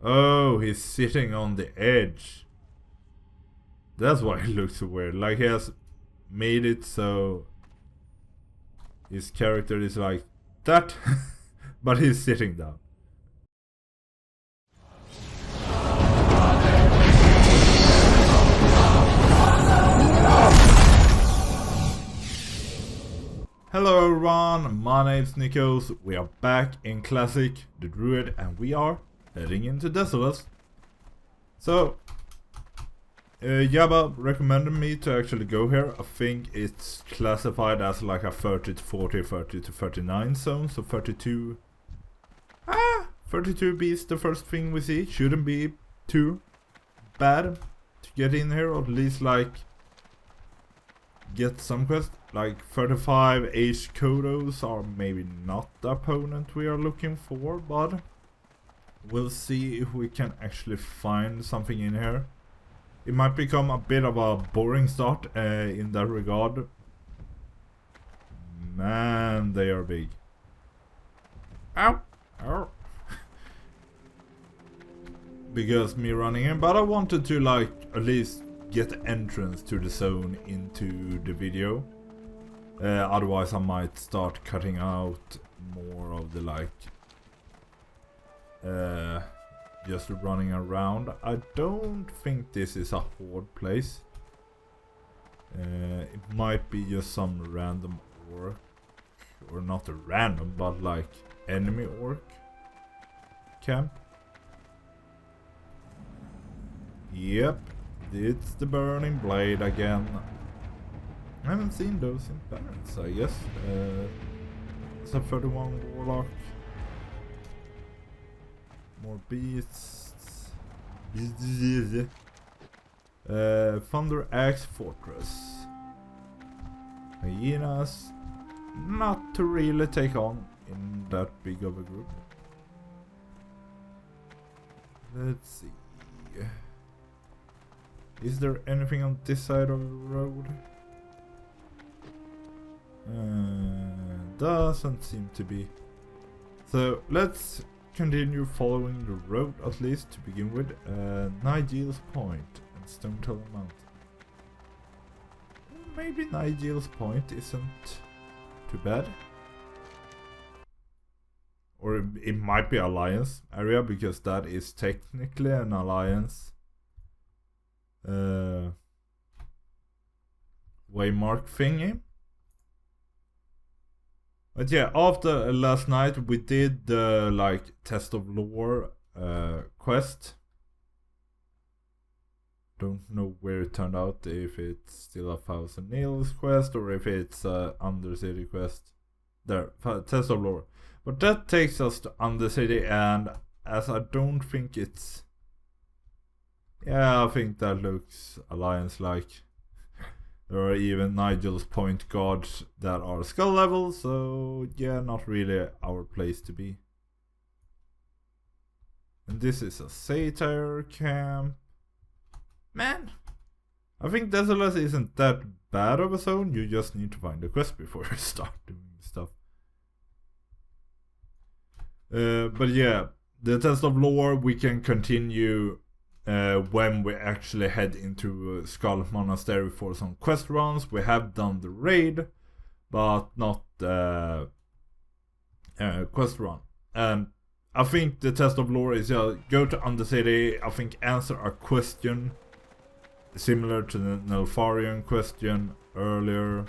Oh, he's sitting on the edge. That's why it looks so weird. Like he has made it so his character is like that, but he's sitting down. Hello everyone, my name's Nickose. We are back in Classic, the Druid, and we are heading into Desolace. So, Yaba recommended me to actually go here. I think it's classified as like a 30 to 40, 30 to 39 zone, so 32... 32 beats the first thing we see. Shouldn't be too bad to get in here, or at least like get some quest. Like 35 H Kodos are maybe not the opponent we are looking for, but we'll see if we can actually find something in here. It might become a bit of a boring start in that regard. Man, they are big. Ow! Ow! Because me running in, but I wanted to like at least get the entrance to the zone into the video. Otherwise I might start cutting out more of the like just running around. I don't think this is a horde place. It might be just some random orc, or not a random, but like enemy orc camp. Yep, it's the burning blade again. I haven't seen those in Barrens, I guess. It's a 31 warlock. More beasts. Thunder Axe Fortress. Hyenas. Not to really take on in that big of a group. Let's see. Is there anything on this side of the road? Doesn't seem to be. So let's continue following the road at least to begin with. Nigel's Point and Stonetalon Mountains. Maybe Nigel's Point isn't too bad. Or it might be Alliance area, because that is technically an Alliance waymark thingy. But yeah, after last night we did the like test of lore quest. Don't know where it turned out, if it's still a 1000 nails quest or if it's a Undercity quest. There, test of lore. But that takes us to Undercity, and as I don't think it's... Yeah, I think that looks Alliance-like. There are even Nigel's Point guards that are skull level, so yeah, not really our place to be. And this is a Satyr camp. Man, I think Desolace isn't that bad of a zone, you just need to find the quest before you start doing stuff. But yeah, the test of lore we can continue when we actually head into Skull Monastery for some quest runs. We have done the raid, but not the quest run. And I think the test of lore is go to Undercity, I think answer a question similar to the Nelfarian question earlier,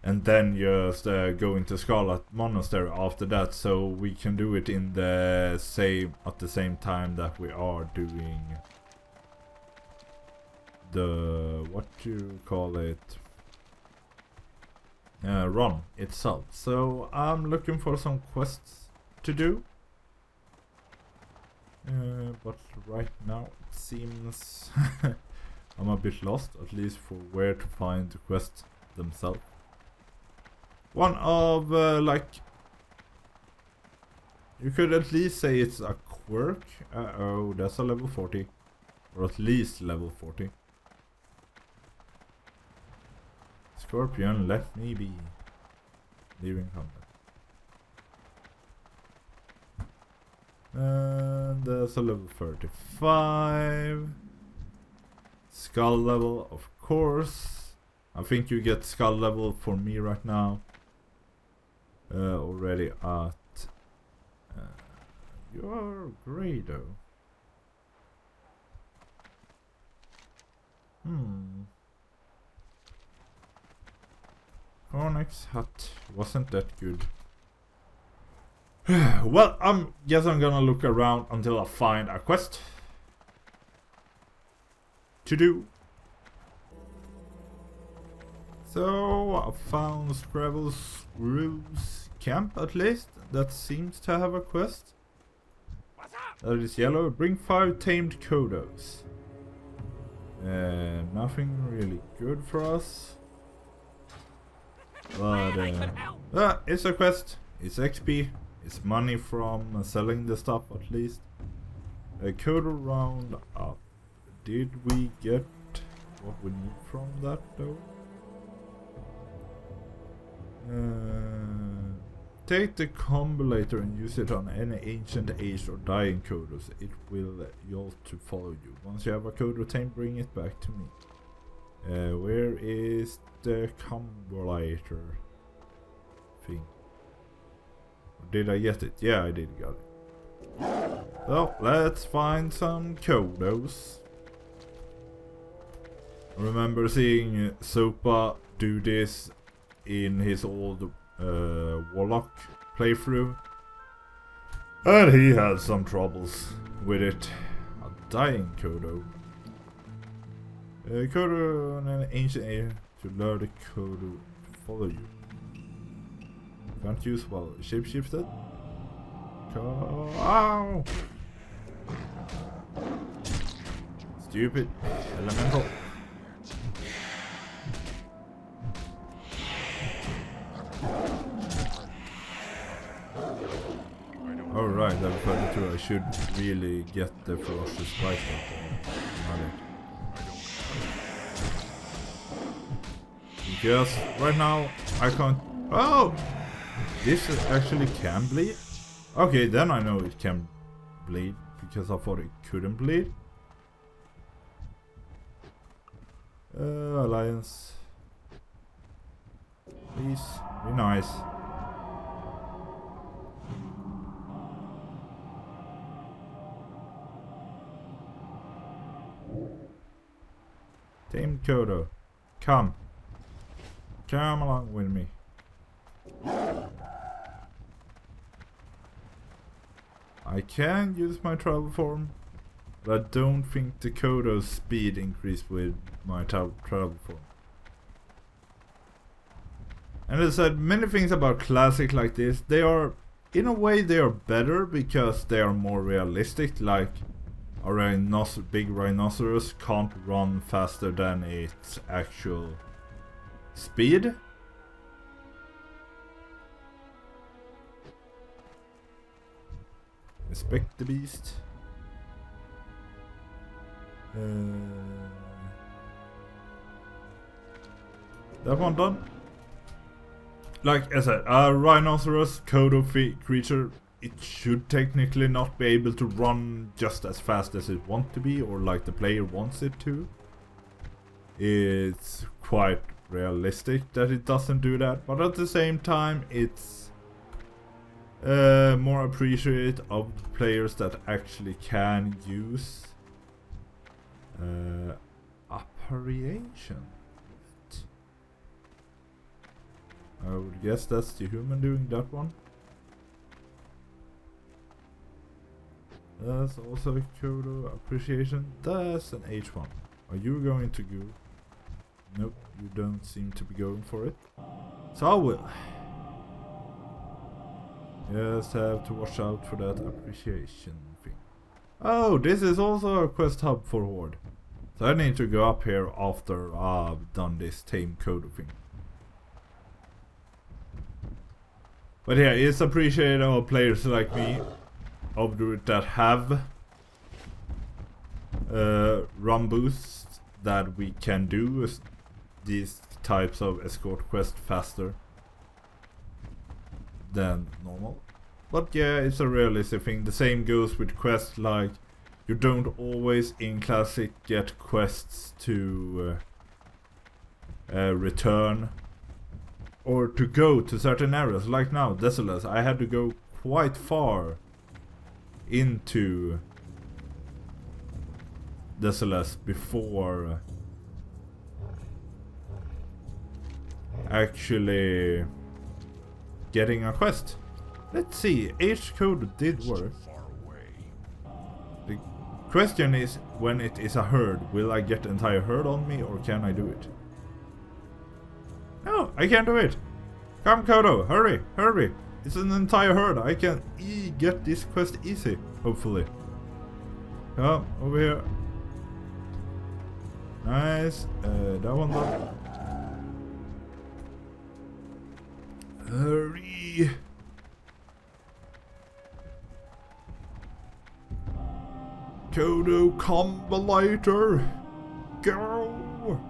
and then just go into Scarlet Monastery after that, so we can do it in the same at the same time that we are doing the what you call it run itself. So I'm looking for some quests to do, but right now it seems I'm a bit lost, at least for where to find the quests themselves. One of, like, you could at least say it's a quirk. Oh, that's a level 40. Or at least level 40. Scorpion, let me be. Leaving combat. And There's a level 35. Skull level, of course. I think you get skull level for me right now. Already at... you're Grado. Onyx hut wasn't that good. Well, guess I'm gonna look around until I find a quest to do. So I found Scrabble's camp at least. That seems to have a quest. That is yellow. Bring 5 tamed Kodos. Nothing really good for us. But it's a quest. It's XP. It's money from selling the stuff at least. A Kodo round up. Did we get what we need from that though? Take the combulator and use it on any ancient aged or dying Kodos. It will yield to follow you. Once you have a Kodo tamed, bring it back to me. Where is the combulator thing? Did I get it? Yeah, I did get it. So, let's find some Kodos. I remember seeing Sopa do this in his old Warlock playthrough. And he had some troubles with it. A dying Kodo. Kodo on an ancient area to lure the Kodo to follow you. Can't use while shapeshifted. Ow! Stupid elemental. Alright, level 32. I should really get the ferocious bite up. Because right now I can't. Oh! This actually can bleed? Okay, then I know it can bleed, because I thought it couldn't bleed. Alliance. Please, be nice. Team Kodo, come. Come along with me. I can use my travel form, but I don't think the Kodo's speed increased with my travel form. And as I said, many things about classic like this, they are, in a way they are better because they are more realistic, like a big rhinoceros can't run faster than its actual speed. Inspect the beast. That one done? Like I said, a rhinoceros Kodo creature, it should technically not be able to run just as fast as it wants to be, or like the player wants it to. It's quite realistic that it doesn't do that, but at the same time it's more appreciated of players that actually can use apparition. I would guess that's the human doing that one. That's also a Kodo appreciation. That's an H1. Are you going to go? Nope, you don't seem to be going for it. So I will. Just have to watch out for that appreciation thing. Oh, this is also a quest hub for Horde. So I need to go up here after I've done this tame Kodo thing. But yeah, it's appreciated of players like me, of Druid that have run boosts that we can do these types of escort quests faster than normal. But yeah, it's a realistic thing. The same goes with quests, like you don't always in Classic get quests to return or to go to certain areas. Like now, Desolace, I had to go quite far into Desolace before actually getting a quest. Let's see, H code did work. The question is, when it is a herd, will I get the entire herd on me or can I do it? No, I can't do it. Come Kodo, hurry, hurry. It's an entire herd. I can get this quest easy, hopefully. Come over here. Nice. That one done. Hurry. Kodo, come later. Go.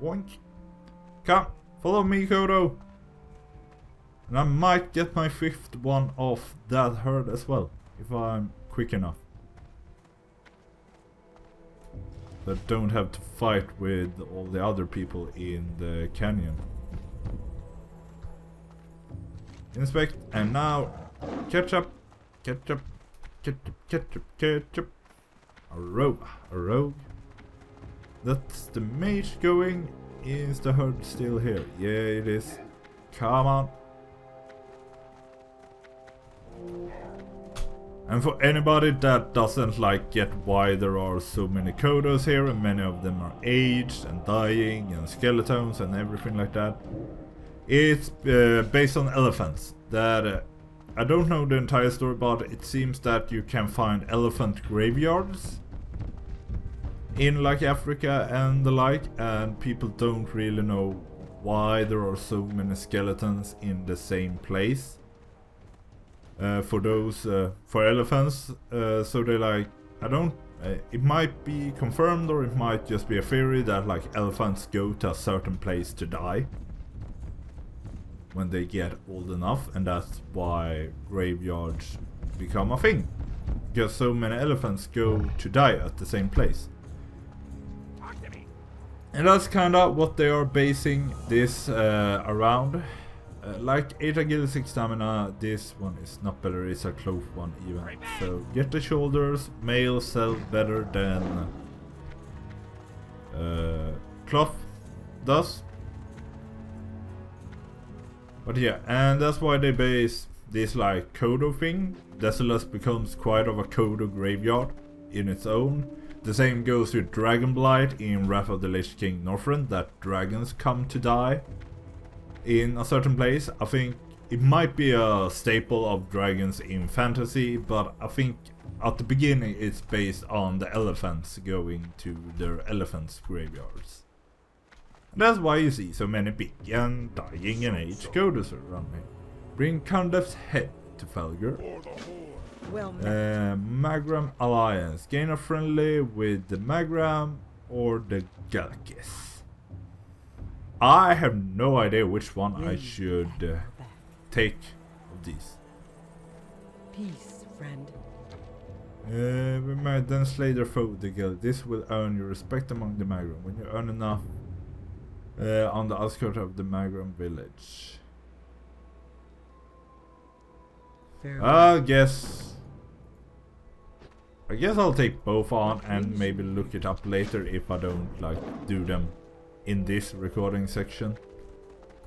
Oink. Come, follow me, Kodo. And I might get my 5th one off that herd as well, if I'm quick enough. But don't have to fight with all the other people in the canyon. Inspect, and now ketchup, ketchup, ketchup, ketchup, ketchup. A rogue. That's the mage going. Is the herd still here? Yeah, it is. Come on. And for anybody that doesn't like get why there are so many Kodos here, and many of them are aged and dying and skeletons and everything like that, it's based on elephants. That I don't know the entire story, but it seems that you can find elephant graveyards in like Africa and the like, and people don't really know why there are so many skeletons in the same place. For those for elephants, so they like, I don't, it might be confirmed or it might just be a theory that like elephants go to a certain place to die when they get old enough, and that's why graveyards become a thing, because so many elephants go to die at the same place. And that's kinda what they are basing this around. Like 8 agility, 6 stamina, this one is not better, it's a cloth one even. So get the shoulders, male sell better than cloth does. But yeah, and that's why they base this like Kodo thing. Desolace becomes quite of a Kodo graveyard in its own. The same goes with Dragonblight in Wrath of the Lich King Northrend, that dragons come to die in a certain place. I think it might be a staple of dragons in fantasy, but I think at the beginning it's based on the elephants going to their elephants' graveyards. And that's why you see so many big and dying and aged Kodos around here. Bring Kandef's head to Felger. Magram Alliance. Gain a friendly with the Magram or the Galakis. I have no idea which one I should take of these. Peace, friend. We might then slay their foe, the guild. This will earn your respect among the Magram. When you earn enough on the outskirts of the Magram village. I guess I'll take both on and maybe look it up later if I don't like do them in this recording section.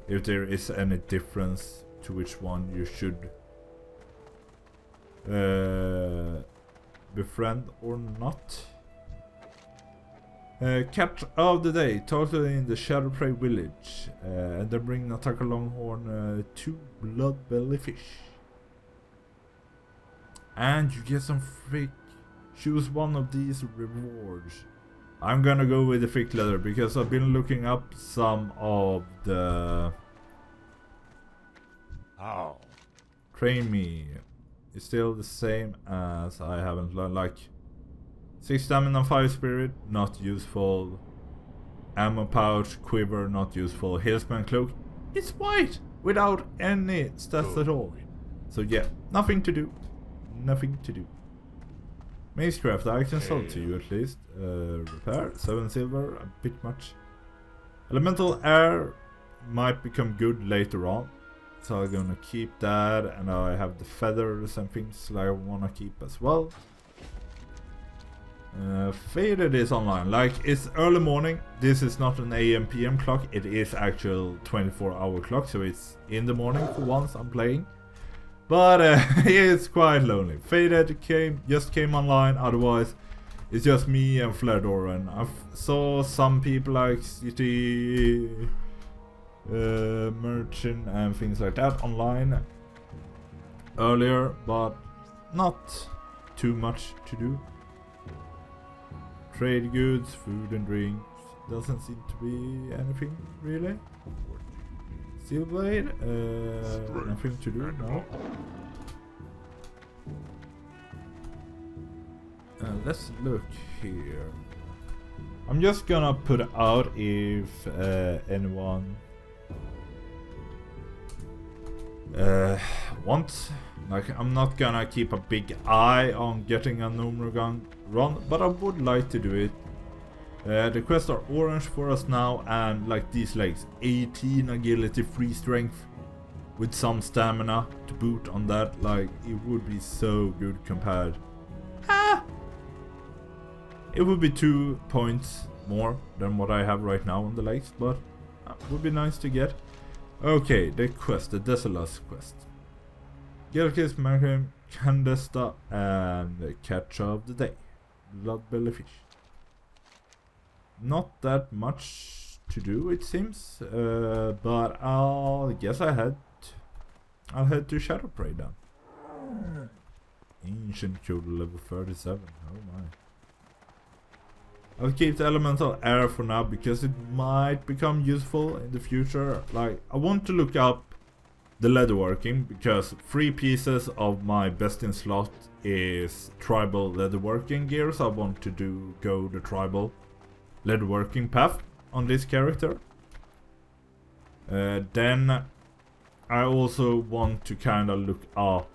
If there is any difference to which one you should befriend or not. Catch of the day, totally in the Shadowprey village, and then bring Nataka Longhorn 2 blood-belly fish. And you get some freak. Choose one of these rewards. I'm gonna go with the thick leather because I've been looking up some of the train me. It's still the same as I haven't learned, like 6 stamina, 5 spirit, not useful. Ammo pouch, quiver, not useful. Hillsman cloak, it's white without any stats at all. So yeah, nothing to do. Nothing to do. Macecraft, I can sell to you at least. Repair, 7 silver, a bit much. Elemental air might become good later on. So I'm gonna keep that, and I have the feathers and things that I wanna keep as well. Faded is online. Like, it's early morning. This is not an AM PM clock. It is actual 24-hour clock, so it's in the morning for once I'm playing. But it's quite lonely. Faded just came online. Otherwise, it's just me and Flaredoran. I saw some people like City Merchant and things like that online earlier, but not too much to do. Trade goods, food and drinks. Doesn't seem to be anything really. Steel blade, nothing to do, no. Let's look here. I'm just gonna put out if anyone wants. Like, I'm not gonna keep a big eye on getting a normal gun run, but I would like to do it. The quests are orange for us now, and like these legs, 18 agility, 3 strength, with some stamina to boot on that. Like, it would be so good compared. It would be 2 points more than what I have right now on the legs, but it would be nice to get. Okay, the quest, the Desolace quest. Gelkis, Markham, Candesta, and the catch of the day. Bloodbelly fish. Not that much to do, it seems, but I'll head to Shadow Prey then. Ancient code level 37. Oh my. I'll keep the elemental air for now because it might become useful in the future. Like, I want to look up the leatherworking because 3 pieces of my best in slot is tribal leatherworking gear, so I want to go the tribal leatherworking path on this character. Then I also want to kind of look up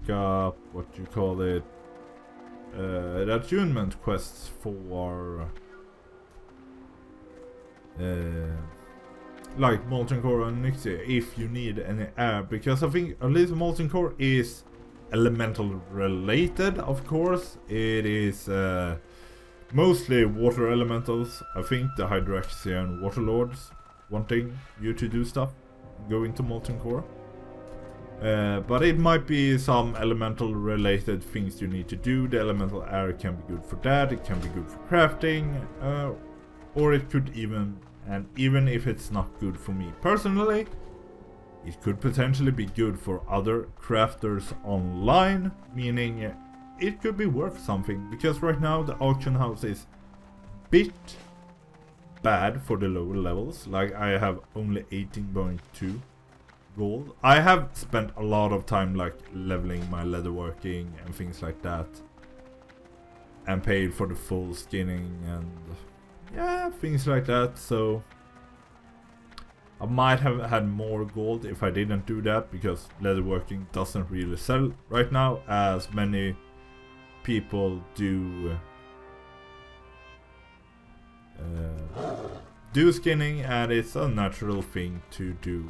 look up what you call it, the attunement quests for like Molten Core and Nickose, if you need any air, because I think at least Molten Core is elemental related. Of course it is mostly water elementals. I think the Hydraxian Waterlords wanting you to do stuff, go into Molten Core. But it might be some elemental related things you need to do. The elemental air can be good for that, it can be good for crafting, or it could even if it's not good for me personally, it could potentially be good for other crafters online, meaning it could be worth something, because right now the auction house is bit bad for the lower levels. Like, I have only 18.2 gold. I have spent a lot of time like leveling my leatherworking and things like that, and paid for the full skinning and yeah, things like that, so I might have had more gold if I didn't do that, because leatherworking doesn't really sell right now as many people do skinning, and it's a natural thing to do.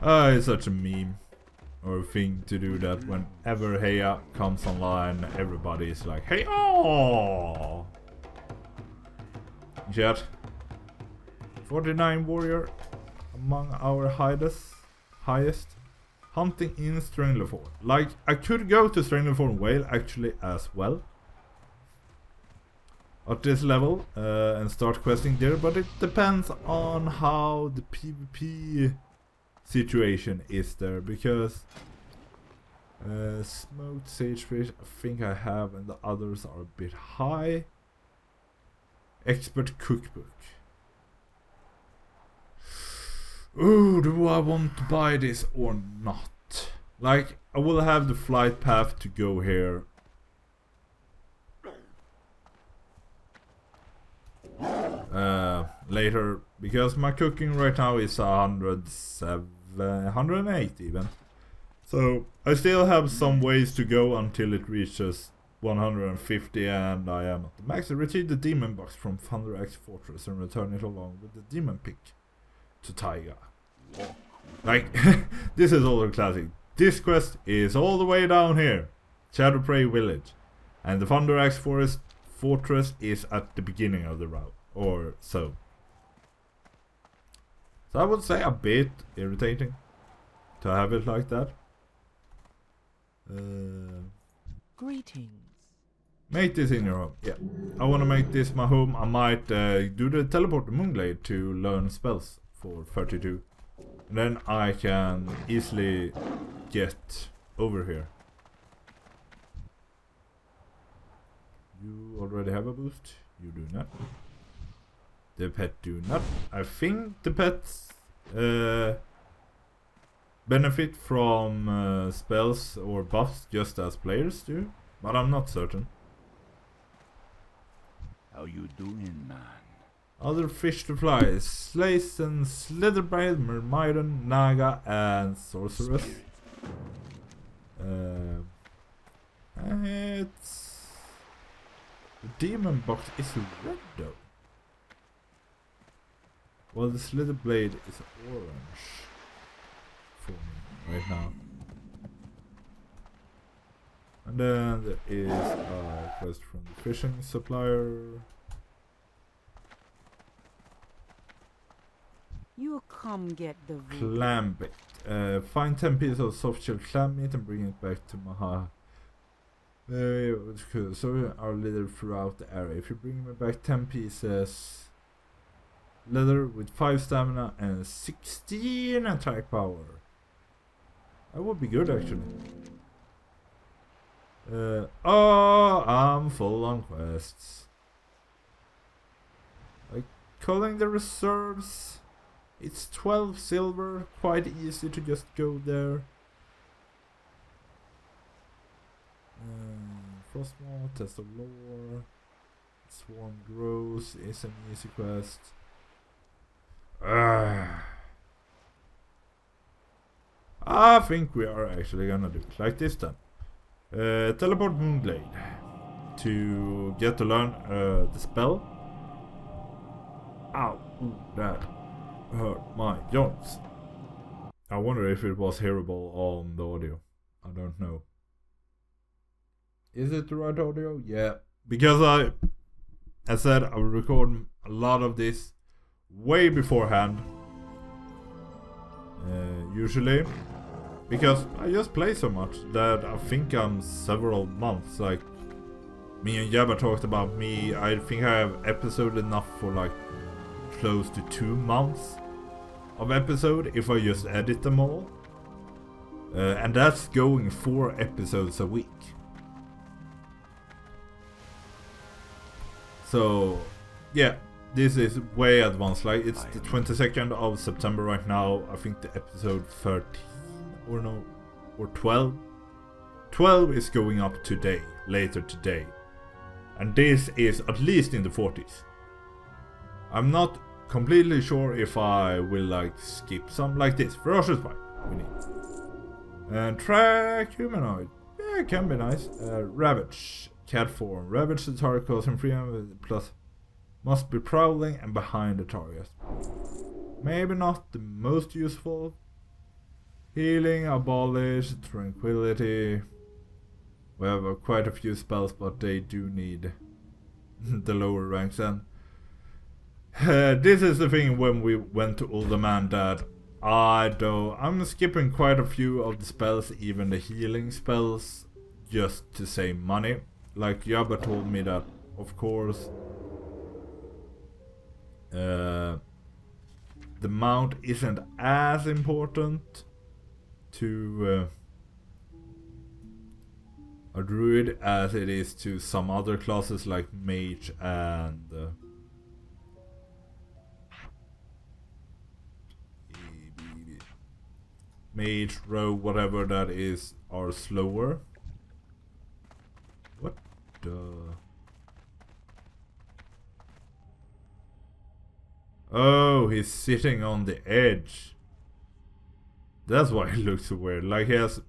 It's such a meme or a thing to do that whenever Heya comes online, everybody is like, hey, oh! Jet 49 warrior among our highest hunting in Stranglethorn. Like, I could go to Stranglethorn Whale actually as well at this level and start questing there, but it depends on how the PvP situation is there, because smoked sagefish I think I have, and the others are a bit high. Expert cookbook. Ooh, do I want to buy this or not? Like, I will have the flight path to go here. Later, because my cooking right now is 180 even. So I still have some ways to go until it reaches 150, and I am at the max. I retrieve the demon box from Thunder Axe Fortress and return it along with the demon pick to Taiga. Like, this is all the classic. This quest is all the way down here, Shadowprey Village, and the Thunder Axe Fortress is at the beginning of the route, or so. So I would say a bit irritating to have it like that. Greetings. Make this in your home. Yeah, I want to make this my home. I might do the teleport to Moonglade to learn spells for 32. And then I can easily get over here. You already have a boost? You do not. The pet do not. I think the pets benefit from spells or buffs just as players do, but I'm not certain. How you doing, man? Other fish to fly: Slace and Slitherbraid, Myrmidon, Naga, and Sorceress. It's... The demon box is red though. Well, the Slitherblade is orange for me right now. And then there is a quest from the fishing supplier. You come get the Clam bait. Find 10 pieces of soft shell clam meat and bring it back to Maha. So our leader throughout the area. If you bring me back 10 pieces leather with 5 stamina and 16 attack power. That would be good actually. Oh, I'm full on quests. Like calling the reserves. It's 12 silver, quite easy to just go there. Frostmoth, Test of Lore, Swarm Grows is an easy quest. I think we are actually gonna do it like this then. Teleport Moonglade to get to learn the spell. Ow, ooh, that hurt my joints. I wonder if it was hearable on the audio. I don't know. Is it the right audio? Yeah. Because I said I will record a lot of this way beforehand. Usually. Because I just play so much that I think I'm several months. Like, me and Jabba talked about me. I think I have episode enough for like close to 2 months of episode if I just edit them all. And that's going 4 episodes a week. So, yeah, this is way advanced. Like, it's the 22nd of September right now. I think the episode 13 or no, or 12. 12 is going up today, later today. And this is at least in the 40s. I'm not completely sure if I will like skip some like this. Ferocious Bite, we need. And Track Humanoid. Yeah, it can be nice. Ravage. Cat form. Ravage the target causing 300 plus. Must be prowling and behind the target. Maybe not the most useful. Healing, Abolish, Tranquility. We have quite a few spells, but they do need the lower ranks. And this is the thing when we went to Older Man that I'm skipping quite a few of the spells, even the healing spells, just to save money. Like Jabba told me that, of course, the mount isn't as important to a druid as it is to some other classes like mage and mage, rogue, whatever that is, are slower. What the... Oh, he's sitting on the edge. That's why it looks so weird. Like he has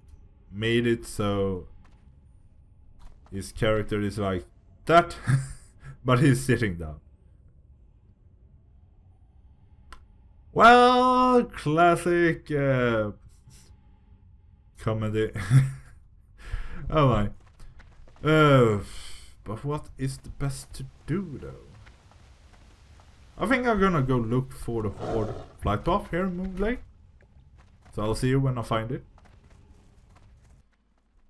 made it so his character is like that, but he's sitting down. Well, classic comedy. Oh my. But what is the best to do though? I think I'm gonna go look for the Horde flight path here in Moonglade. So I'll see you when I find it.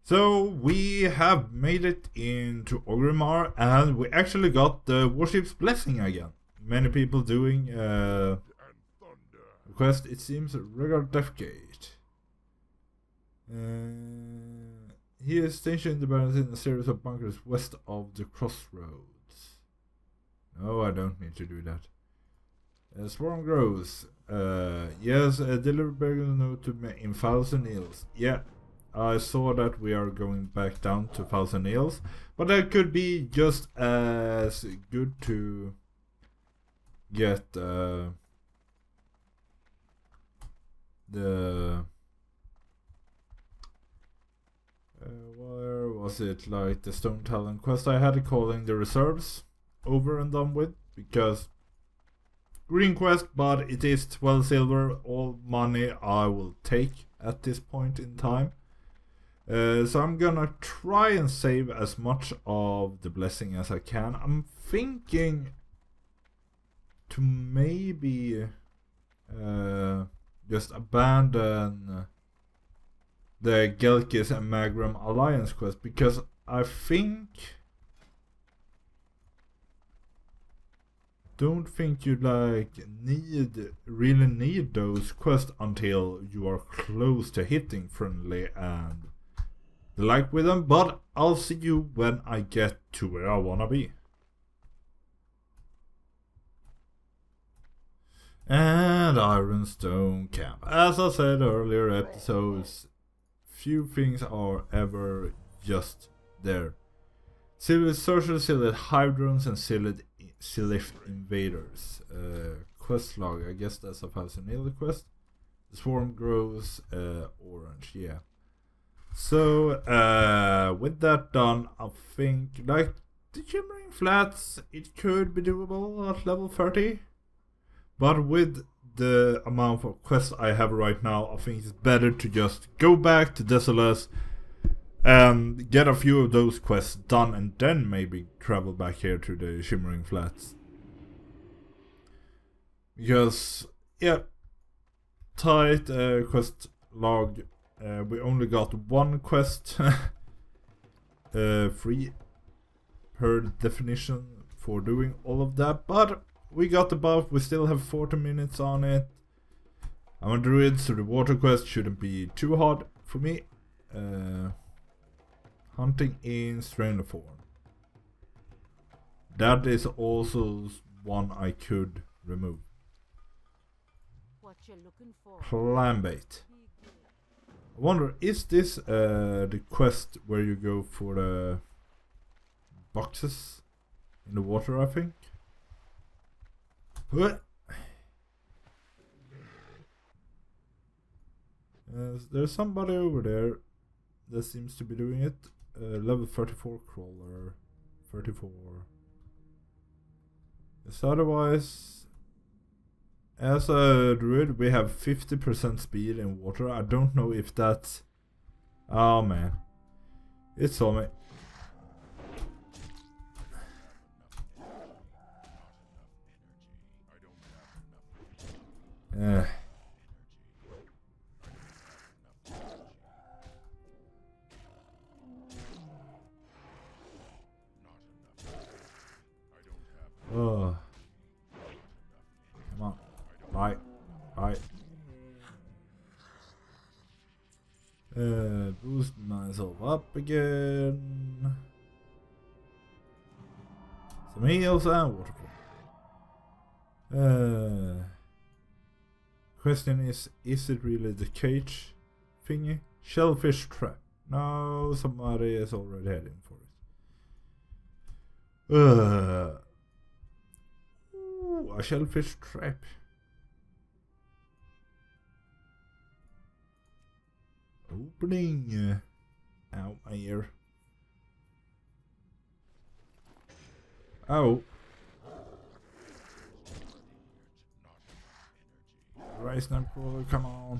So we have made it into Orgrimmar and we actually got the Warship's Blessing again. Many people doing quest, it seems, regular Deathgate. He is stationed in the barrens in a series of bunkers west of the crossroads. No, I don't need to do that. Swarm grows. Yes, deliver burger note to me in 1,000 eels. Yeah, I saw that we are going back down to 1,000 eels, but that could be just as good to get the where was it, like the Stonetalon quest I had, calling the reserves over and done with, because green quest, but it is 12 silver, all money I will take at this point in time. So I'm gonna try and save as much of the blessing as I can. I'm thinking to maybe just abandon the Gelkis and Magram Alliance quest, because I don't think you really need those quests until you are close to hitting friendly and the like with them, but I'll see you when I get to where I wanna be. And Ironstone Camp. As I said earlier episodes, few things are ever just there. Silid Sorcerers, Silid Hydrons, and Silith Invaders. Quest log, I guess that's a 1,000 eel quest. The swarm grows orange, yeah. So, with that done, I think, like, the Shimmering Flats, it could be doable at level 30. But with the amount of quests I have right now, I think it's better to just go back to Desolace and get a few of those quests done, and then maybe travel back here to the Shimmering Flats. Because, yeah, tight quest log. We only got one quest free per definition for doing all of that, but we got the buff. We still have 40 minutes on it. I'm a druid, so the water quest shouldn't be too hard for me. Hunting in Stranglethorn. That is also one I could remove. What you looking for? Clam bait. I wonder, is this the quest where you go for the boxes in the water, I think? What? There's somebody over there that seems to be doing it. Level 34 crawler. 34. Yes, otherwise, as a druid, we have 50% speed in water. I don't know if that's... Oh man. It saw me. Oh. Come on. Bye. Bye. Boost myself up again. Some heals and waterfall. Question is it really the cage thingy? Shellfish trap. No, somebody is already heading for it. Ooh, a shellfish trap. Opening. Ow, my ear. Oh. Rise Nightcrawler, come on.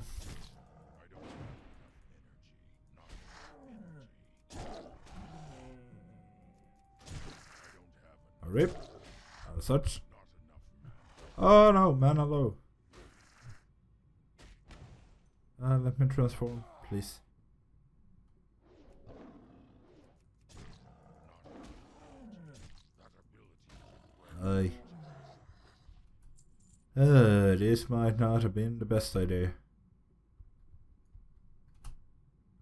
A rip. As such. Oh no, mana low. Let me transform, please. Aye. This might not have been the best idea.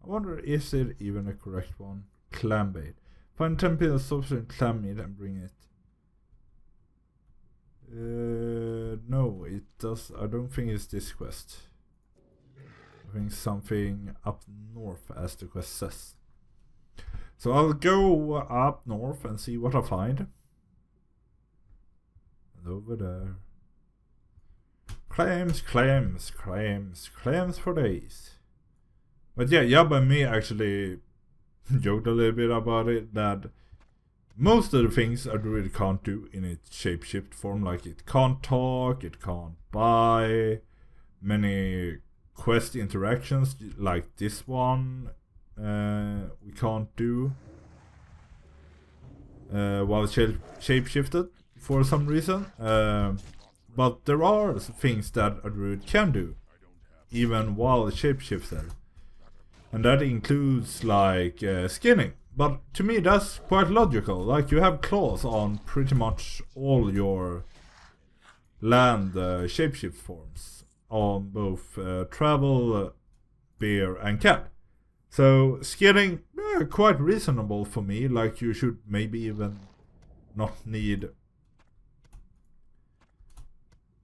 I wonder, is it even a correct one? Clam bait. Find 10 pieces of substance clam meat and bring it. No, it does. I don't think it's this quest. I think something up north, as the quest says. So I'll go up north and see what I find. And over there. Claims for days. But yeah, Yab and me actually joked a little bit about it, that most of the things a druid can't do in its shapeshift form, like it can't talk, it can't buy, many quest interactions like this one we can't do while shapeshifted for some reason. But there are things that a druid can do, even while shapeshifted. And that includes like skinning. But to me that's quite logical. Like, you have claws on pretty much all your land shapeshift forms. On both travel, bear and cat. So skinning, quite reasonable for me. Like, you should maybe even not need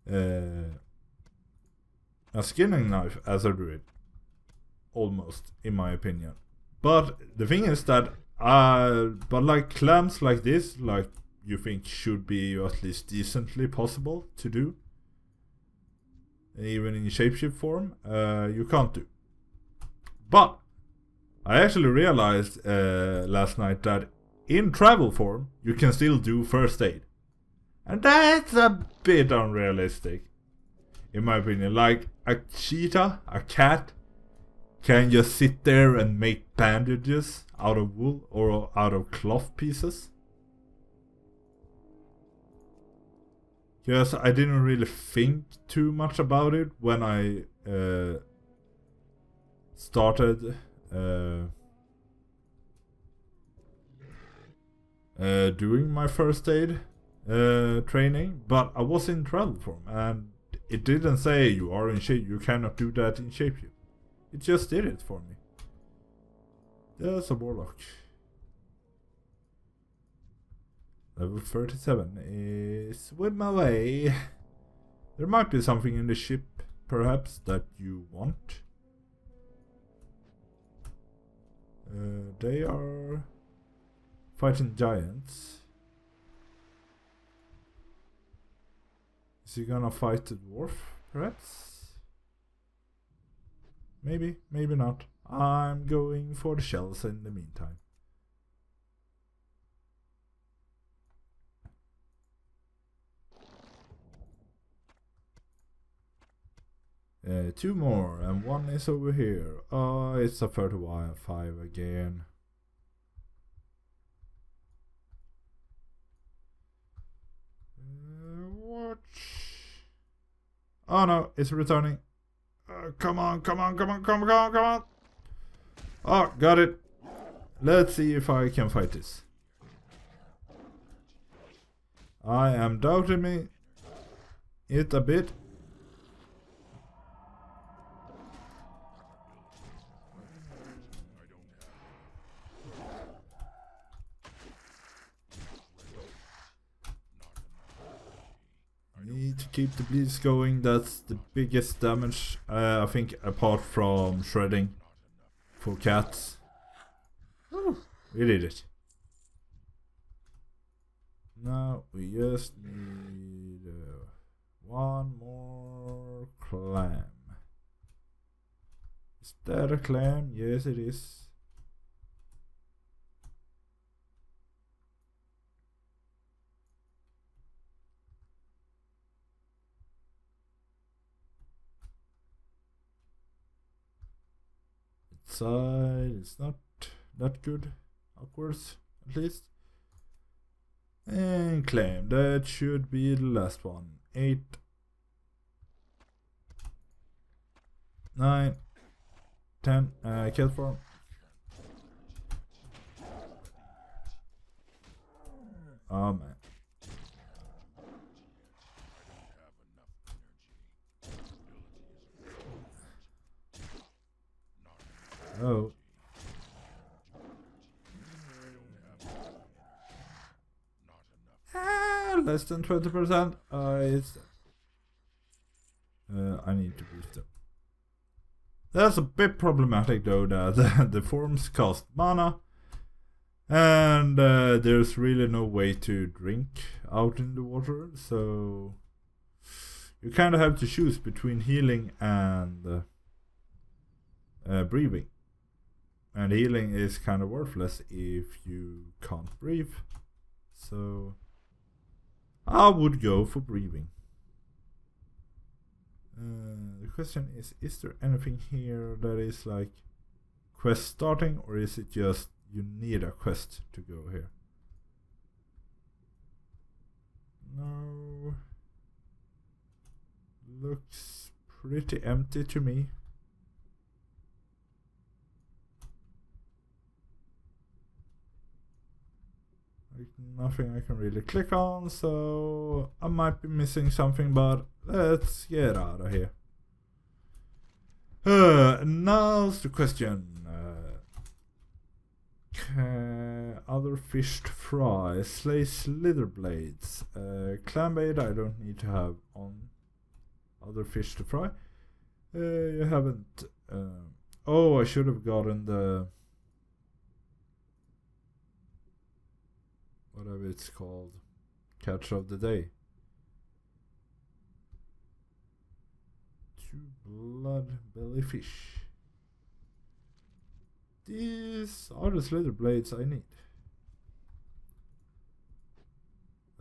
a skinning knife as a druid, almost, in my opinion. But the thing is that but like clams like this, like, you think should be at least decently possible to do, even in shapeshift form, you can't do. But I actually realized last night that in travel form you can still do first aid. And that's a bit unrealistic, in my opinion. Like, a cheetah, a cat, can just sit there and make bandages out of wool or out of cloth pieces. Yes, I didn't really think too much about it when I started doing my first aid training, but I was in travel form and it didn't say you are in shape, you cannot do that in shapeshift. It just did it for me. There's a warlock. Level 37 is with my way. There might be something in the ship, perhaps, that you want. They are fighting giants. Is he gonna fight the dwarf, perhaps? Maybe, maybe not. I'm going for the shells in the meantime. Two more, and one is over here. Oh, it's a 35 again. What? Oh no, it's returning. Come on. Oh, got it. Let's see if I can fight this. I am doubting me it a bit. Need to keep the bleeds going. That's the biggest damage, I think, apart from shredding. for cats. We did it. Now we just need one more clam. Is that a clam? Yes, it is. Side, it's not that good, upwards at least. And claim, that should be the last one. 8, 9, 10, cat farm. Oh man. Oh. Less than 20%. I need to boost them. That's a bit problematic though, that the forms cost mana. And there's really no way to drink out in the water. So you kind of have to choose between healing and breathing. And healing is kind of worthless if you can't breathe. So I would go for breathing. The question is there anything here that is like quest starting, or is it just you need a quest to go here? No. Looks pretty empty to me. Like nothing I can really click on, so I might be missing something, but let's get out of here. Now's the question. Other fish to fry. Slay slither blades. Clambait I don't need to have on. Other fish to fry. You haven't. Oh, I should have gotten the. Whatever it's called. Catch of the day. 2 blood belly fish. These are the slither blades I need.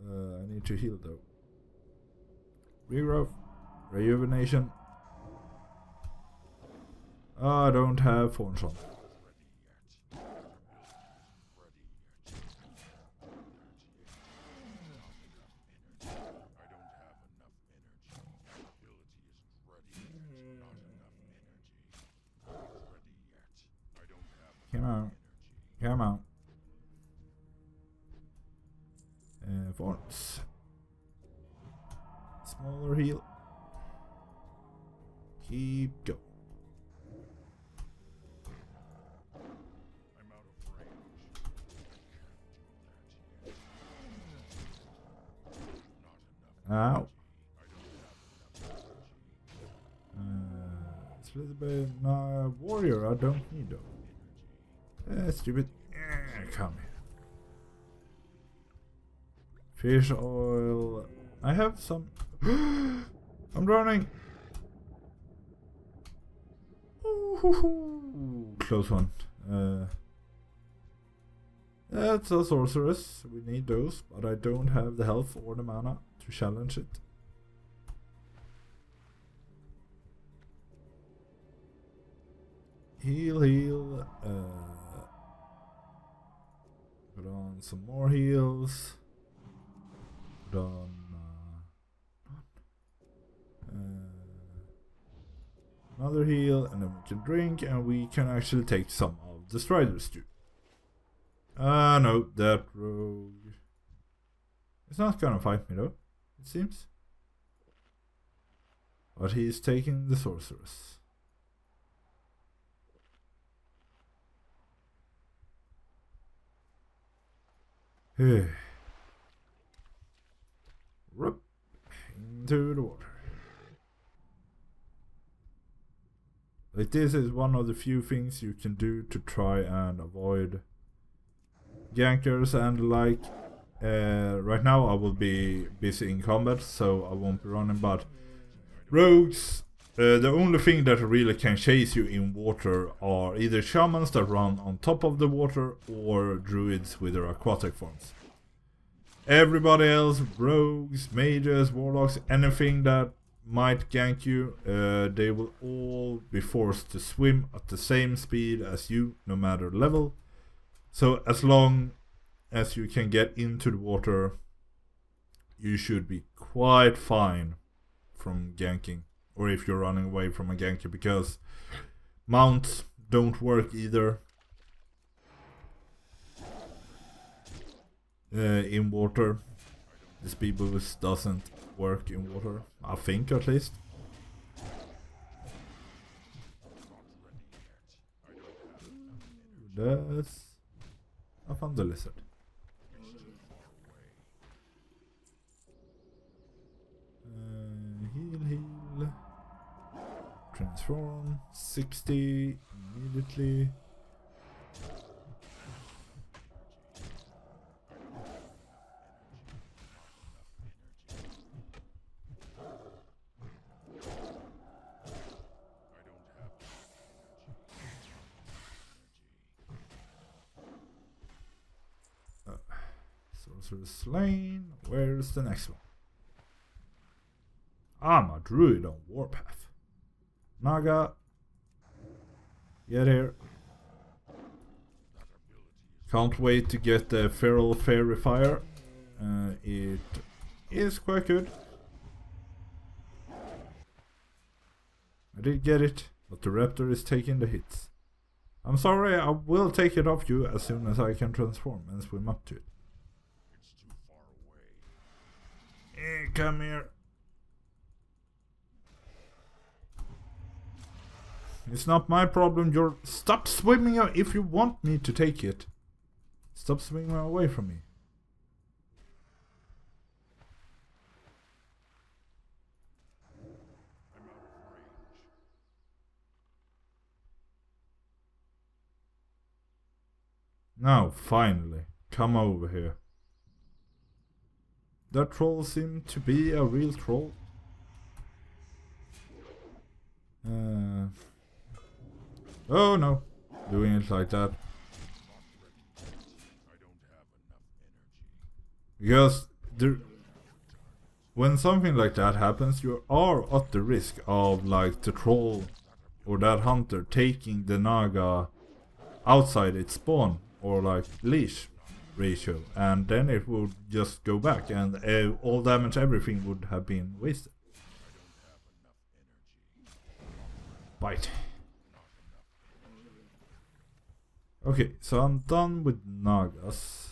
I need to heal though. Regrowth. Rejuvenation. I don't have Thorns on. Come on. Come on. Thorns. Smaller heal. Keep going. I'm out of range. Not enough. Ow. Slitherblade, nah, warrior, I don't need though. Stupid. Come here. Fish oil. I have some. I'm drowning. Ooh, close one. That's a sorceress. We need those, but I don't have the health or the mana to challenge it. Heal, heal. Put on some more heals. Put on. Another heal, and then we can drink, and we can actually take some of the striders too. No, that rogue. It's not gonna fight me though, it seems. But he's taking the sorceress. Rup into the water. Like, this is one of the few things you can do to try and avoid gankers and like. Right now I will be busy in combat, so I won't be running, but rogues, the only thing that really can chase you in water are either shamans that run on top of the water or druids with their aquatic forms. Everybody else, rogues, mages, warlocks, anything that might gank you, they will all be forced to swim at the same speed as you, no matter level. So as long as you can get into the water, you should be quite fine from ganking. Or if you're running away from a ganker, because mounts don't work either in water. The speed boost doesn't work in water, I think, at least. I found the lizard. Heal. Transform 60 immediately. Sorcerer slain. Where's the next one? I'm a druid on warpath. Naga, get here. Can't wait to get the feral fairy fire. It is quite good. I did get it, but the raptor is taking the hits. I'm sorry, I will take it off you as soon as I can transform and swim up to it. It's too far away. Come here. It's not my problem. Stop swimming out if you want me to take it. Stop swimming away from me. I'm out of range. Now, finally, come over here. That troll seemed to be a real troll. Oh no, doing it like that. Because when something like that happens, you are at the risk of like the troll or that hunter taking the naga outside its spawn or like leash ratio, and then it would just go back and all damage, everything would have been wasted. Bite. Okay, so I'm done with nagas.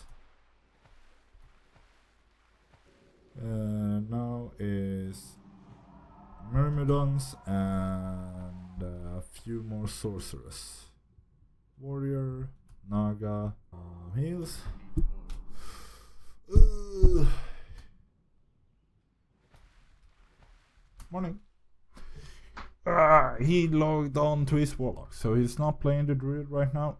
Now is myrmidons and a few more sorcerers. Warrior, naga, heals. Morning. He logged on to his warlock, so he's not playing the druid right now.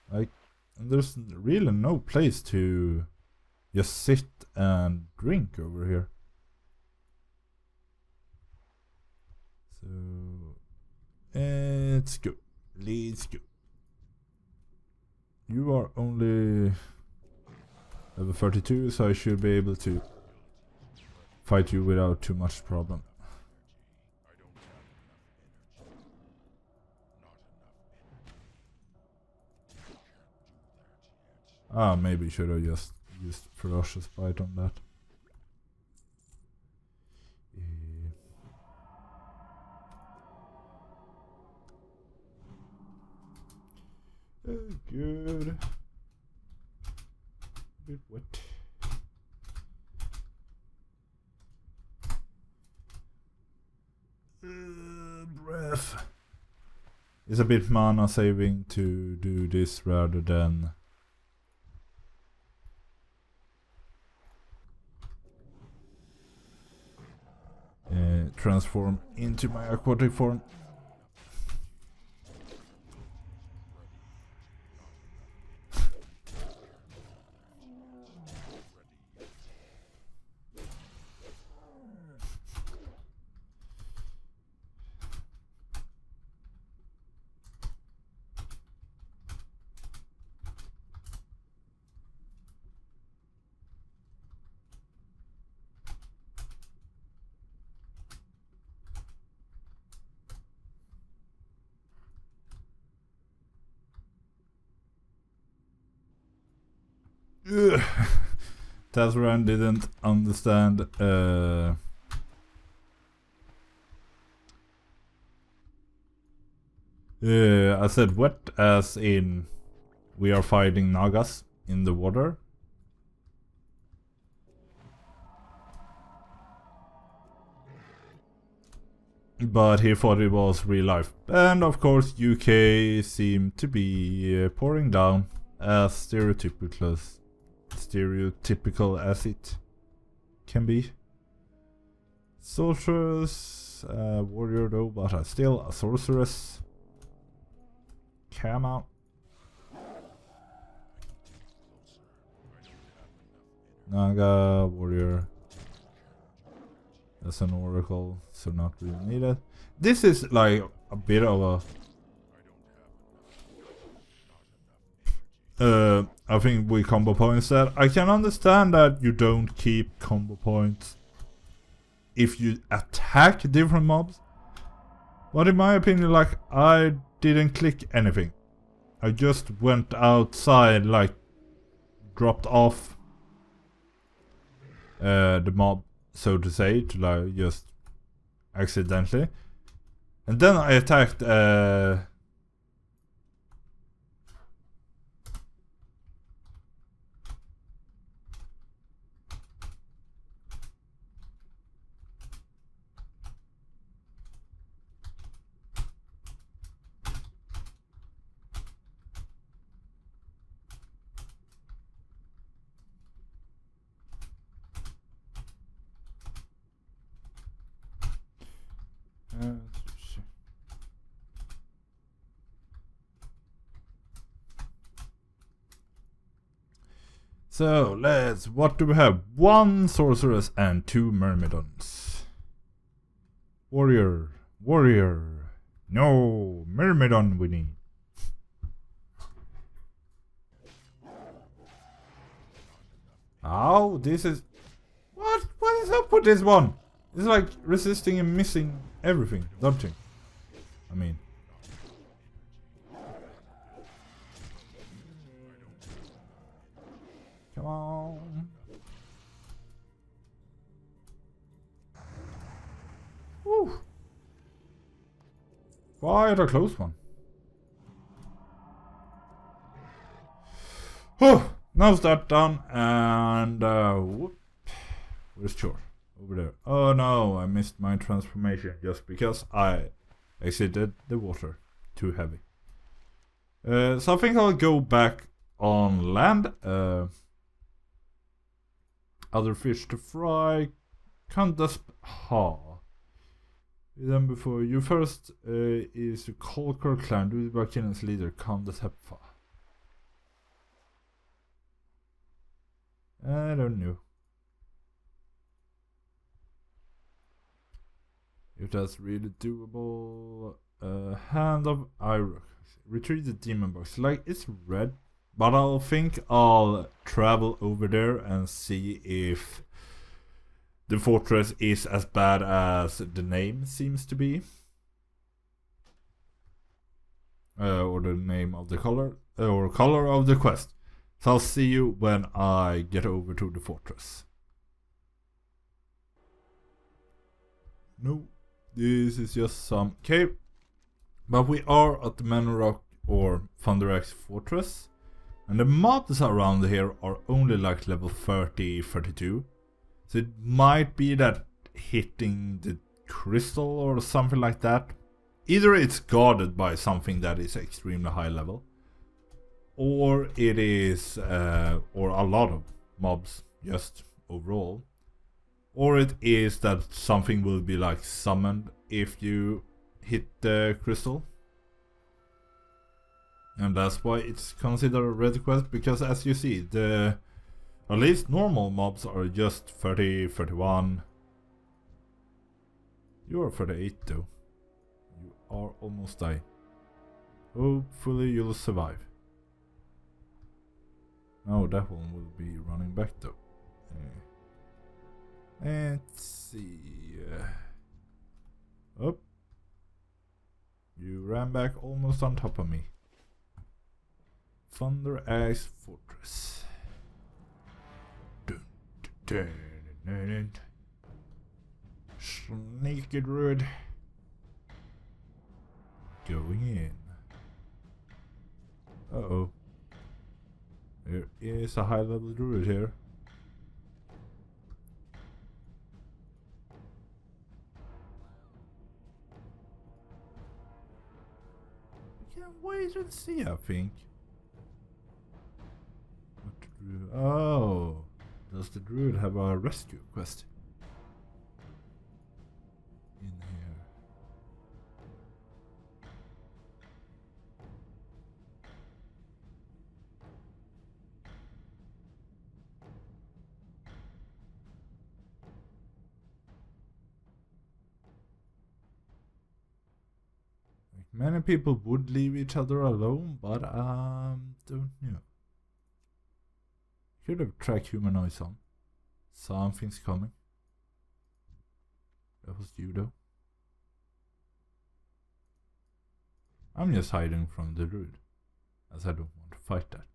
Like, there's really no place to just sit and drink over here. So let's go. Let's go. You are only level 32, so I should be able to fight you without too much problem. Maybe should have just used Ferocious Bite on that. Good. Bit wet. Breath. It's a bit mana saving to do this rather than transform into my aquatic form. Tazran didn't understand. I said wet as in we are fighting Nagas in the water. But he thought it was real life. And of course UK seemed to be pouring down as stereotypical as it can be. Sorceress, warrior though, but still a sorceress. Come on. Naga, warrior. That's an oracle, so not really needed. This is like a bit of a I think with combo points that I can understand that you don't keep combo points if you attack different mobs. But in my opinion, like, I didn't click anything. I just went outside, like, dropped off the mob, so to say, to like just accidentally. And then I attacked so what do we have? 1 sorceress and 2 myrmidons. Warrior. No, myrmidon we need. Oh, this is... What is up with this one? It's like resisting and missing everything. Dodging. I mean... Come on. Woo. Quite a close one. Oh, now's that done. And whoop. Where's Chor? Over there. Oh no, I missed my transformation just because I exited the water. Too heavy. So I think I'll go back on land. Other fish to fry. Kandasp Ha. Then before you first is the Kolkor clan, do the Bakin's leader Kandasp Ha. I don't know if that's really doable. Hand of Iroh. Retrieve the demon box. Like, it's red. But I'll think I'll travel over there and see if the fortress is as bad as the name seems to be. Or the name of the color. Or color of the quest. So I'll see you when I get over to the fortress. No, this is just some cave. But we are at the Manorock or Thunderaxe fortress. And the mobs around here are only like level 30, 32. So it might be that hitting the crystal or something like that. Either it's guarded by something that is extremely high level. Or it is, or a lot of mobs just overall. Or it is that something will be like summoned if you hit the crystal. And that's why it's considered a red quest, because as you see, the at least normal mobs are just 30, 31. You are 38 though. You are almost dying. Hopefully you'll survive. Oh, that one will be running back though. Let's see. Oh. You ran back almost on top of me. Thunder Axe Fortress. Dun, dun, dun, dun. Sneaky Druid. Going in. Uh-oh. There is a high level Druid here. We can wait and see, I think. Oh, does the Druid have a rescue quest in here? Like, many people would leave each other alone, but don't know. Could have tracked humanoids on. Something's coming. That was you though. I'm just hiding from the Druid, as I don't want to fight that.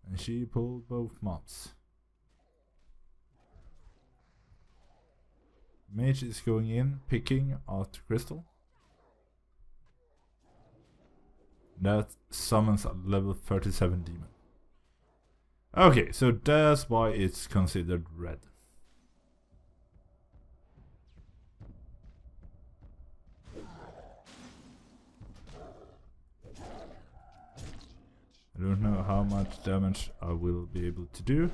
And she pulled both mobs. Mage is going in, picking out crystal. That summons a level 37 demon. Okay, so that's why it's considered red. I don't know how much damage I will be able to do.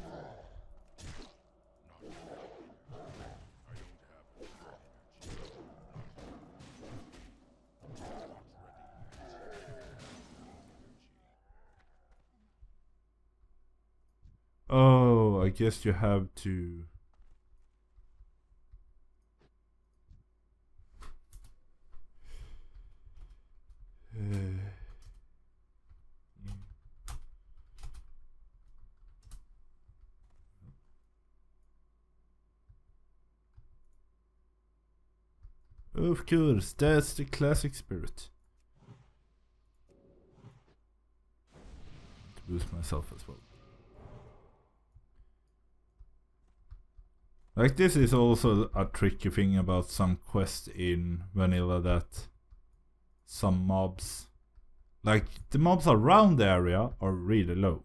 Oh, I guess you have to... Of course, that's the classic spirit. To boost myself as well. Like, this is also a tricky thing about some quests in vanilla, that some mobs, like the mobs around the area are really low,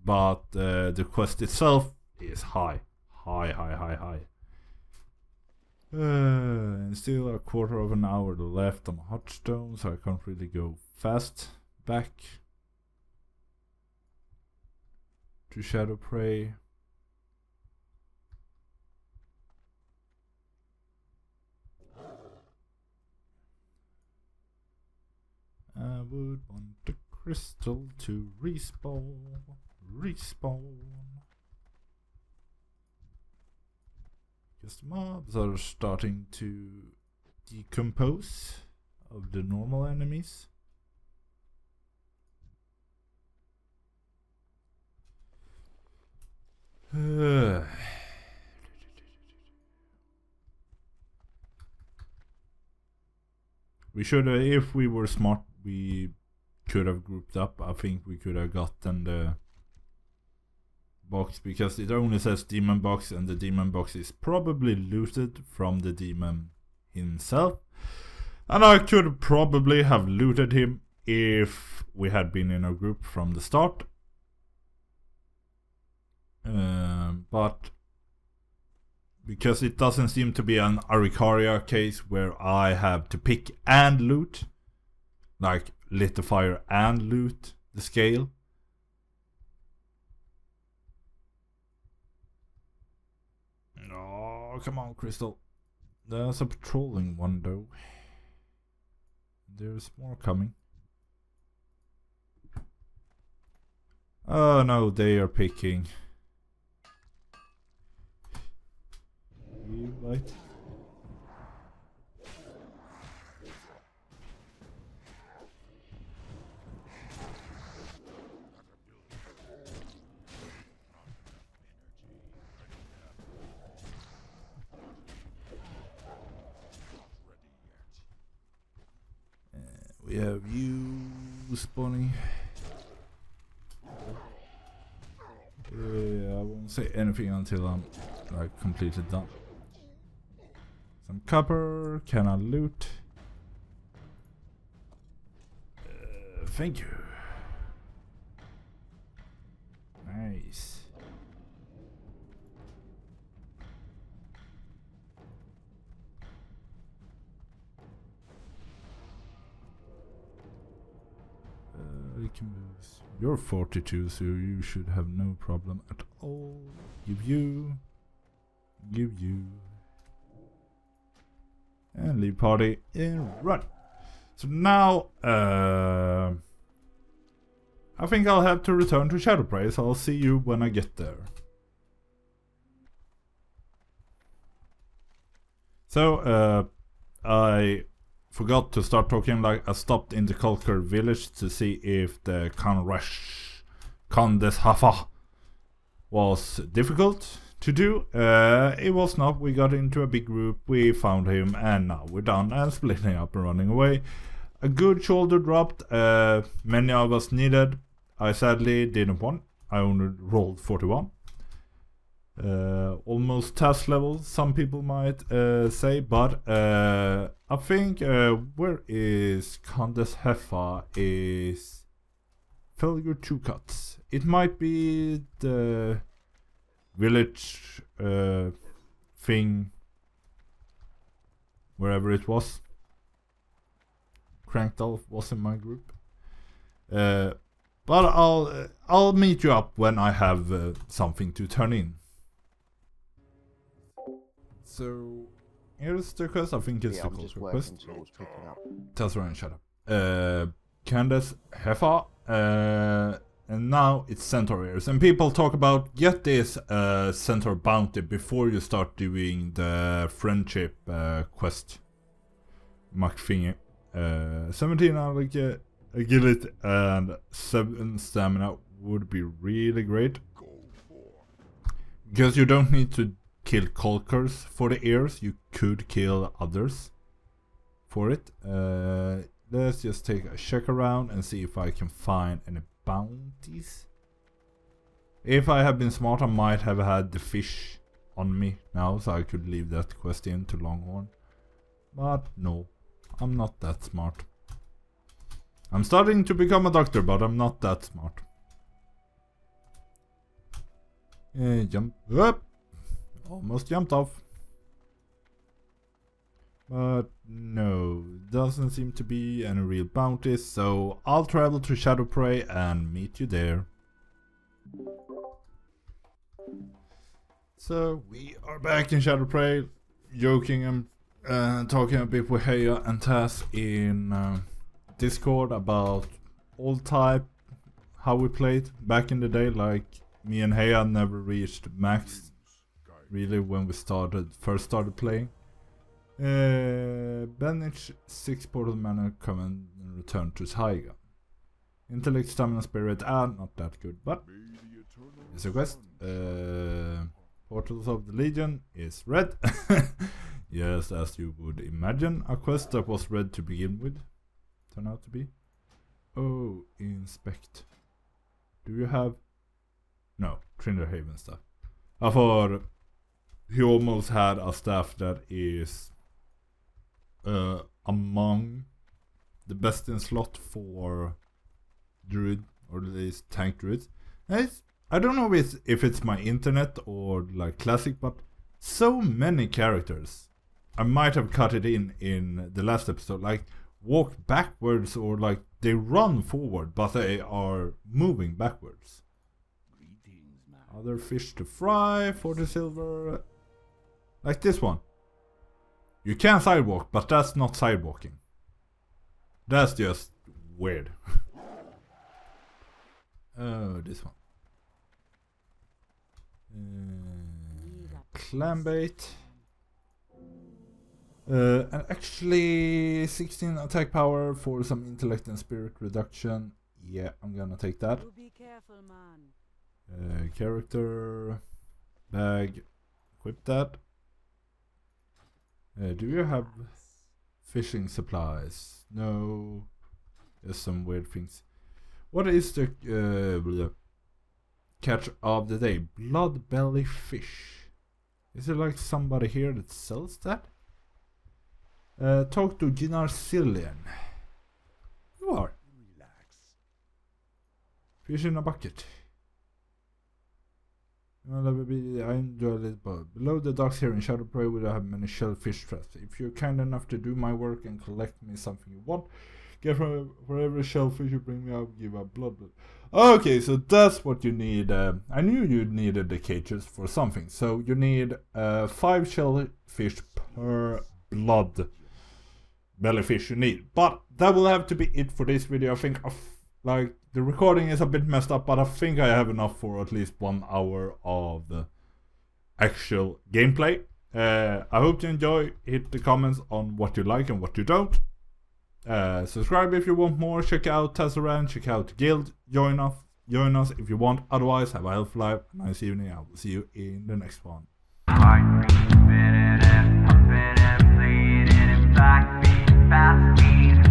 but the quest itself is high. And still a quarter of an hour left on Hotstone, so I can't really go fast back to Shadow Prey. I would want the crystal to respawn. Because the mobs are starting to decompose of the normal enemies. We should have, if we were smart, we could have grouped up. I think we could have gotten the box, because it only says demon box, and the demon box is probably looted from the demon himself. And I could probably have looted him if we had been in a group from the start. But because it doesn't seem to be an Aricaria case where I have to pick and loot, like lit the fire and loot the scale. Oh, come on, Crystal. There's a patrolling one, though. There's more coming. Oh, no, they are picking. Right. We have you spawning. I won't say anything until I'm like completely done. Some copper, can I loot? Thank you. Nice. You can boost. You're 42, so you should have no problem at all. Give you. And leave party and run. So now, I think I'll have to return to Shadowprey, so I'll see you when I get there. So, I forgot to start talking, like I stopped in the Kulker village to see if the Candes Hafa was difficult to do. It was not. We got into a big group, we found him, and now we're done and splitting up and running away. A good shoulder dropped, many of us needed. I sadly didn't want. I only rolled 41. Almost task level, some people might say, but I think where is Candes Hefa is failure 2 cuts. It might be the village thing, wherever it was. Crankdolf was in my group. But I'll meet you up when I have something to turn in. So here's the quest. I think it's the closer quest. Telsra and shut up. Candace Hefa. And now it's Centaur ears. And people talk about get this Centaur bounty before you start doing the friendship quest. Muck thingy. 17 agility and 7 stamina would be really great. Because you don't need to kill Kulkers for the ears, you could kill others for it. Let's just take a check around and see if I can find any bounties. If I had been smart, I might have had the fish on me now, so I could leave that quest in to Longhorn. But no, I'm not that smart. I'm starting to become a doctor, but I'm not that smart. Jump up. Almost jumped off. But no, doesn't seem to be any real bounties, so I'll travel to Shadowprey and meet you there. So we are back in Shadowprey, joking and talking a bit with Heya and Taz in Discord about old type, how we played back in the day. Like me and Heya never reached max really when we first started playing. Banish 6 portal mana, come and return to Taiga. Intellect, stamina, spirit, not that good, but it's a quest. Portals of the Legion is red. Yes, as you would imagine, a quest that was red to begin with turned out to be. Oh, inspect. Do you have? No, Trinderhaven stuff. I thought he almost had a staff that is among the best in slot for druid, or at least tank druids. I don't know if it's my internet or like classic, but so many characters. I might have cut it in the last episode, like walk backwards, or like they run forward but they are moving backwards. Other fish to fry, 40 silver. Like this one. You can sidewalk, but that's not sidewalking. That's just weird. Oh, this one. Clam bait. And actually 16 attack power for some intellect and spirit reduction. Yeah, I'm gonna take that. You be careful, man. Character bag. Equip that. Do you have fishing supplies? No. There's some weird things. What is the catch of the day? Blood belly fish. Is there like somebody here that sells that? Talk to Ginar Cillian. You are. Relax. Fish in a bucket. Well, I enjoy it, but below the docks here in Shadowprey we don't have many shellfish traps. If you're kind enough to do my work and collect me something you want, get for every shellfish you bring me, I'll give a blood. Okay, so that's what you need. I knew you needed the cages for something. So you need 5 shellfish per blood bellyfish you need. But that will have to be it for this video. I think like the recording is a bit messed up, but I think I have enough for at least 1 hour of the actual gameplay. I hope you enjoy. Hit the comments on what you like and what you don't. Subscribe if you want more. Check out Tesserand, check out Guild. Join us if you want. Otherwise, have a healthy life, a nice evening. I will see you in the next one. Backbeat, fast beat.